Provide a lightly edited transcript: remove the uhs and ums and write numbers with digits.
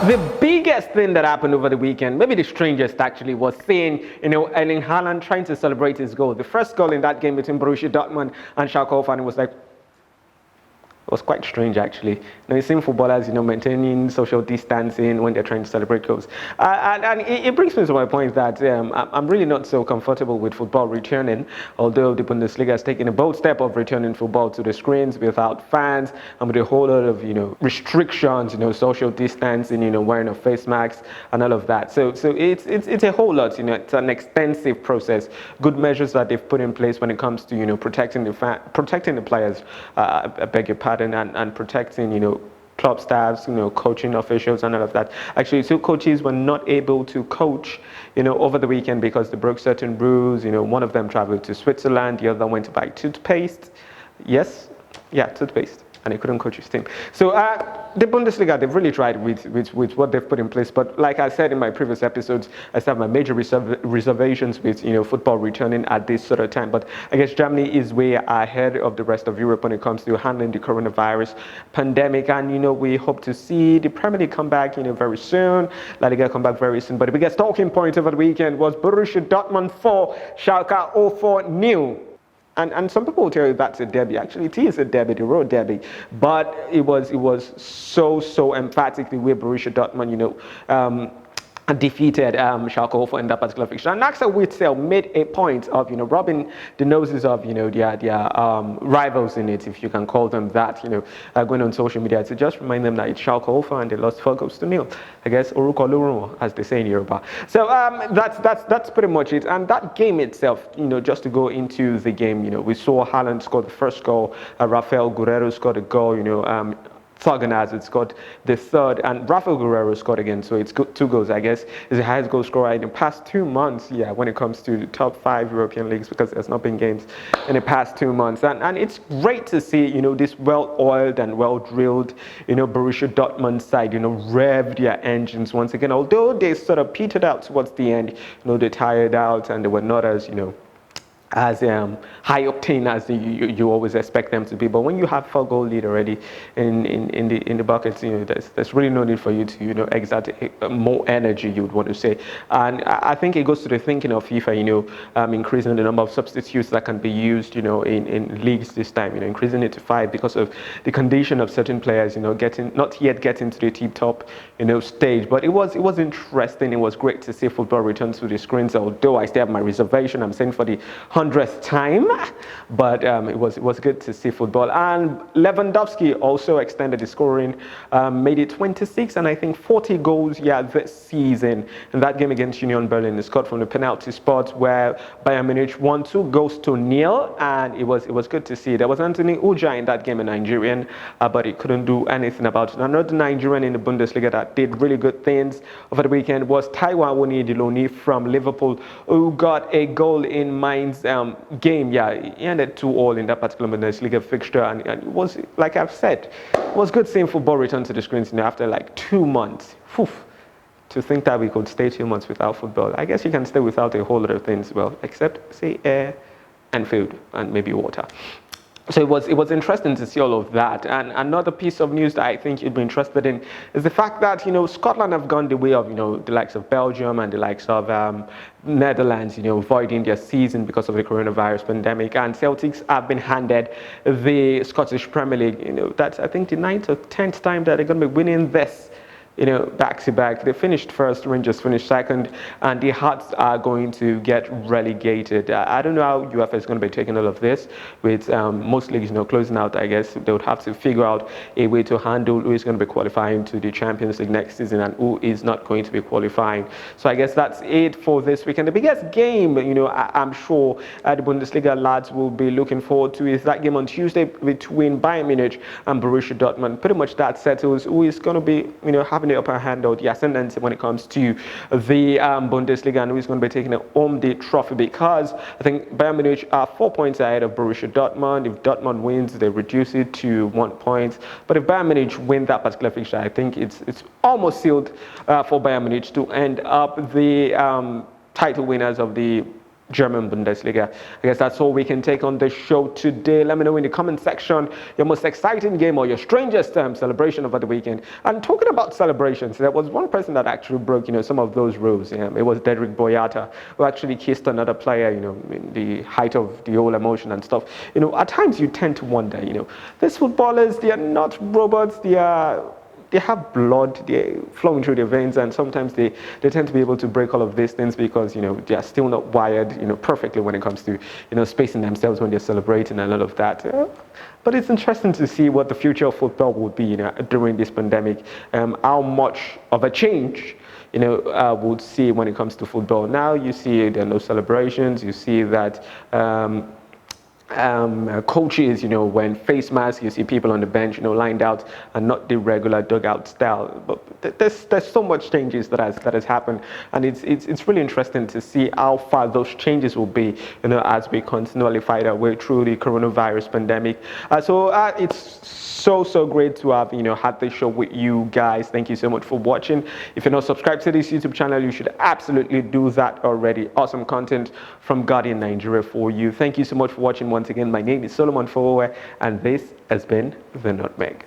The biggest thing that happened over the weekend, maybe the strangest actually, was seeing, Erling Haaland trying to celebrate his goal. The first goal in that game between Borussia Dortmund and Schalke, and it was like, it was quite strange, actually. You've seen footballers, maintaining social distancing when they're trying to celebrate goals. And it brings me to my point that I'm really not so comfortable with football returning, although the Bundesliga has taken a bold step of returning football to the screens without fans and with a whole lot of, restrictions, social distancing, wearing of face masks and all of that. So it's a whole lot, it's an extensive process. Good measures that they've put in place when it comes to, protecting the players, I beg your pardon, and protecting, club staffs, coaching officials and all of that. Actually, two coaches were not able to coach, over the weekend because they broke certain rules. One of them traveled to Switzerland, the other went to buy toothpaste. Yes, yeah, toothpaste. And he couldn't coach his team. So the Bundesliga, they've really tried with what they've put in place. But like I said in my previous episodes, I still have my major reservations with football returning at this sort of time. But I guess Germany is way ahead of the rest of Europe when it comes to handling the coronavirus pandemic. And we hope to see the Premier League come back very soon. La Liga come back very soon. But the biggest talking point over the weekend was Borussia Dortmund 4, Schalke 04 nil. And some people will tell you that's a derby. Actually, it is a derby, the road derby. But it was so emphatic the way Borussia Dortmund, defeated Schalke 04 in that particular fixture. And Axel Witsel made a point of rubbing the noses of their rivals in it, if you can call them that, going on social media to just remind them that it's Schalke 04 and they lost 4-0. I guess Oruko Lurun, as they say in Yoruba. So that's pretty much it. And that game itself, just to go into the game, we saw Haaland score the first goal, Rafael Guerrero scored a goal, Sagan has scored the third, and Rafael Guerrero scored again, so it's 2 goals, I guess. Is the highest goal scorer in the past 2 months, when it comes to the top 5 European leagues, because there's not been games in the past 2 months. And it's great to see, this well-oiled and well-drilled, Borussia Dortmund side, rev their engines once again. Although they sort of petered out towards the end, they tired out and they were not as, as high octane as you always expect them to be. But when you have 4-goal lead already in the buckets, there's really no need for you to exert more energy, you would want to say. And I think it goes to the thinking of FIFA, increasing the number of substitutes that can be used, in leagues this time, increasing it to 5 because of the condition of certain players, not yet getting to the tip-top, stage. But it was interesting. It was great to see football return to the screens, although I still have my reservation. I'm saying for the 100th time, but it was good to see football. And Lewandowski also extended the scoring, made it 26 and I think 40 goals this season. In that game against Union Berlin, he scored from the penalty spot where Bayern Munich won 2-0, and it was good to see. There was Anthony Uja in that game, a Nigerian, but he couldn't do anything about it. Another Nigerian in the Bundesliga that did really good things over the weekend was Taiwan Awoniyi from Liverpool, who got a goal in Mainz game. He ended 2-2 in that particular Bundesliga fixture, and it was, like I've said, it was good seeing football return to the screens after like 2 months. To think that we could stay 2 months without football. I guess you can stay without a whole lot of things, except say air and food and maybe water. So it was interesting to see all of that. And another piece of news that I think you'd be interested in is the fact that Scotland have gone the way of the likes of Belgium and the likes of Netherlands voiding their season because of the coronavirus pandemic, and Celtics have been handed the Scottish Premier League. That's I think the 9th or 10th time that they're going to be winning this. Back to back. They finished first, Rangers finished second, and the Hearts are going to get relegated. I don't know how UEFA is going to be taking all of this, with most leagues closing out. I guess they would have to figure out a way to handle who is going to be qualifying to the Champions League next season and who is not going to be qualifying. So I guess that's it for this weekend. The biggest game, I'm sure the Bundesliga lads will be looking forward to is that game on Tuesday between Bayern Munich and Borussia Dortmund. Pretty much that settles who is going to be, having the upper hand or the ascendancy when it comes to the Bundesliga, and who's going to be taking home the trophy, because I think Bayern Munich are 4 points ahead of Borussia Dortmund. If Dortmund wins, they reduce it to 1 point. But if Bayern Munich win that particular fixture, I think it's almost sealed for Bayern Munich to end up the title winners of the German Bundesliga. I guess that's all we can take on the show today. Let me know in the comment section your most exciting game or your strangest celebration over the weekend. And talking about celebrations, there was one person that actually broke, some of those rules. It was Dedrick Boyata, who actually kissed another player, in the height of the whole emotion and stuff. At times you tend to wonder, these footballers, they are not robots, they have blood flowing through their veins, and sometimes they tend to be able to break all of these things because they are still not wired perfectly when it comes to spacing themselves when they're celebrating and all of that. But it's interesting to see what the future of football would be during this pandemic. How much of a change would see when it comes to football. Now you see there are no celebrations. You see that. Coaches, when face masks, you see people on the bench, lined out and not the regular dugout style. But there's so much changes that has happened, and it's really interesting to see how far those changes will be, as we continually fight our way through the coronavirus pandemic. So it's so great to have had this show with you guys. Thank you so much for watching. If you're not subscribed to this YouTube channel, you should absolutely do that already. Awesome content from Guardian Nigeria for you. Thank you so much for watching once again. My name is Solomon Fowowe, and this has been The Nutmeg.